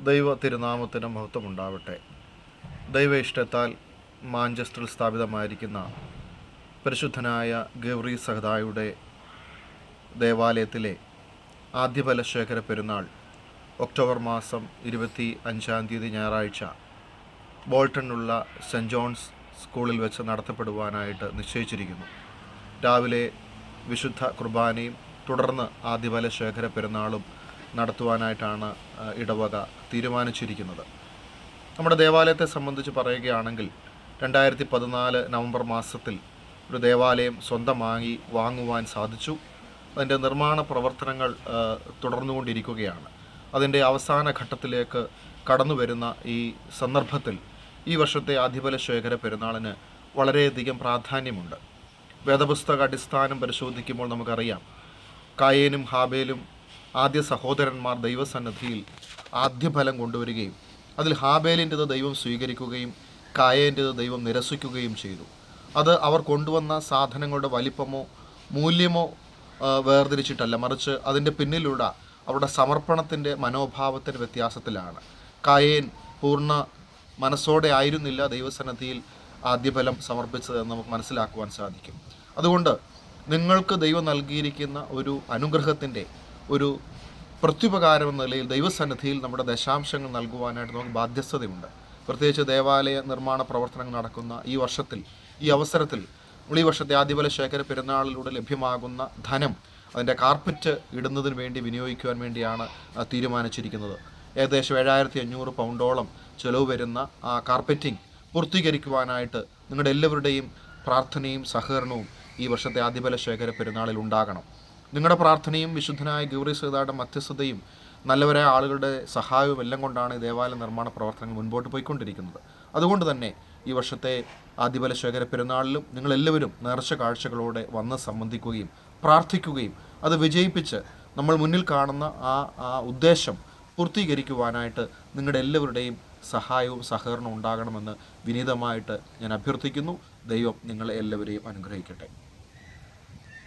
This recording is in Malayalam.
ദൈവ തിരുനാമത്തിന് മഹത്വമുണ്ടാവട്ടെ. ദൈവ ഇഷ്ടത്താൽ മാഞ്ചസ്റ്ററിൽ സ്ഥാപിതമായിരിക്കുന്ന പരിശുദ്ധനായ ഗൗരി സഹദായുടെ ദേവാലയത്തിലെ ആദ്യഫല ശേഖര പെരുന്നാൾ ഒക്ടോബർ മാസം 25 ഞായറാഴ്ച ബോൾട്ടണിലുള്ള സെൻറ്റ് ജോൺസ് സ്കൂളിൽ വെച്ച് നടത്തപ്പെടുവാനായിട്ട് നിശ്ചയിച്ചിരിക്കുന്നു. രാവിലെ വിശുദ്ധ കുർബാനയും തുടർന്ന് ആദ്യഫല ശേഖര പെരുന്നാളും നടത്തുവാനായിട്ടാണ് ഇടവക തീരുമാനിച്ചിരിക്കുന്നത്. നമ്മുടെ ദേവാലയത്തെ സംബന്ധിച്ച് പറയുകയാണെങ്കിൽ 2014 നവംബർ മാസത്തിൽ ഒരു ദേവാലയം സ്വന്തമായി വാങ്ങുവാൻ സാധിച്ചു. അതിൻ്റെ നിർമ്മാണ പ്രവർത്തനങ്ങൾ തുടർന്നുകൊണ്ടിരിക്കുകയാണ്. അതിൻ്റെ അവസാന ഘട്ടത്തിലേക്ക് കടന്നു വരുന്ന ഈ സന്ദർഭത്തിൽ ഈ വർഷത്തെ ആദ്യഫല ശേഖര പെരുന്നാളിന് വളരെയധികം പ്രാധാന്യമുണ്ട്. വേദപുസ്തക അടിസ്ഥാനം പരിശോധിക്കുമ്പോൾ നമുക്കറിയാം, കായേനും ഹാബേലും ആദ്യ സഹോദരന്മാർ ദൈവസന്നിധിയിൽ ആദ്യഫലം കൊണ്ടുവരികയും അതിൽ ഹാബേലിൻ്റെത് ദൈവം സ്വീകരിക്കുകയും കായേൻ്റെത് ദൈവം നിരസിക്കുകയും ചെയ്തു. അത് അവർ കൊണ്ടുവന്ന സാധനങ്ങളുടെ വലിപ്പമോ മൂല്യമോ വേർതിരിച്ചിട്ടല്ല, മറിച്ച് അതിൻ്റെ പിന്നിലുള്ള അവരുടെ സമർപ്പണത്തിൻ്റെ മനോഭാവത്തിൻ്റെ വ്യത്യാസത്തിലാണ്. കായേൻ പൂർണ്ണ മനസ്സോടെ ആയിരുന്നില്ല ദൈവസന്നിധിയിൽ ആദ്യഫലം സമർപ്പിച്ചതെന്ന് നമുക്ക് മനസ്സിലാക്കുവാൻ സാധിക്കും. അതുകൊണ്ട് നിങ്ങൾക്ക് ദൈവം നൽകിയിരിക്കുന്ന ഒരു അനുഗ്രഹത്തിൻ്റെ ഒരു പ്രത്യുപകാരം എന്ന നിലയിൽ ദൈവസന്നിധിയിൽ നമ്മുടെ ദശാംശങ്ങൾ നൽകുവാനായിട്ട് നമുക്ക് ബാധ്യസ്ഥതയുണ്ട്. പ്രത്യേകിച്ച് ദേവാലയ നിർമ്മാണ പ്രവർത്തനങ്ങൾ നടക്കുന്ന ഈ വർഷത്തിൽ, ഈ അവസരത്തിൽ ഈ വർഷത്തെ ആദ്യഫല ശേഖര പെരുന്നാളിലൂടെ ലഭ്യമാകുന്ന ധനം അതിൻ്റെ കാർപ്പറ്റ് ഇടുന്നതിന് വേണ്ടി വിനിയോഗിക്കുവാൻ വേണ്ടിയാണ് തീരുമാനിച്ചിരിക്കുന്നത്. ഏകദേശം 7500 പൗണ്ടോളം ചിലവ് വരുന്ന ആ കാർപ്പറ്റിംഗ് പൂർത്തീകരിക്കുവാനായിട്ട് നിങ്ങളുടെ എല്ലാവരുടെയും പ്രാർത്ഥനയും സഹകരണവും ഈ വർഷത്തെ ആദ്യഫല ശേഖര പെരുന്നാളിൽ ഉണ്ടാകണം. നിങ്ങളുടെ പ്രാർത്ഥനയും വിശുദ്ധനായ ഗൗരി സഹദായുടെ മധ്യസ്ഥതയും നല്ലവരായ ആളുകളുടെ സഹായവും എല്ലാം കൊണ്ടാണ് ഈ ദേവാലയ നിർമ്മാണ പ്രവർത്തനങ്ങൾ മുൻപോട്ട് പോയിക്കൊണ്ടിരിക്കുന്നത്. അതുകൊണ്ട് തന്നെ ഈ വർഷത്തെ ആദ്യഫല ശേഖര പെരുന്നാളിലും നിങ്ങളെല്ലാവരും നേർച്ച കാഴ്ചകളോടെ വന്ന് സംബന്ധിക്കുകയും പ്രാർത്ഥിക്കുകയും അത് വിജയിപ്പിച്ച് നമ്മൾ മുന്നിൽ കാണുന്ന ആ ഉദ്ദേശം പൂർത്തീകരിക്കുവാനായിട്ട് നിങ്ങളുടെ എല്ലാവരുടെയും സഹായവും സഹകരണവും ഉണ്ടാകണമെന്ന് വിനീതമായിട്ട് ഞാൻ അഭ്യർത്ഥിക്കുന്നു. ദൈവം നിങ്ങളെ എല്ലാവരെയും അനുഗ്രഹിക്കട്ടെ.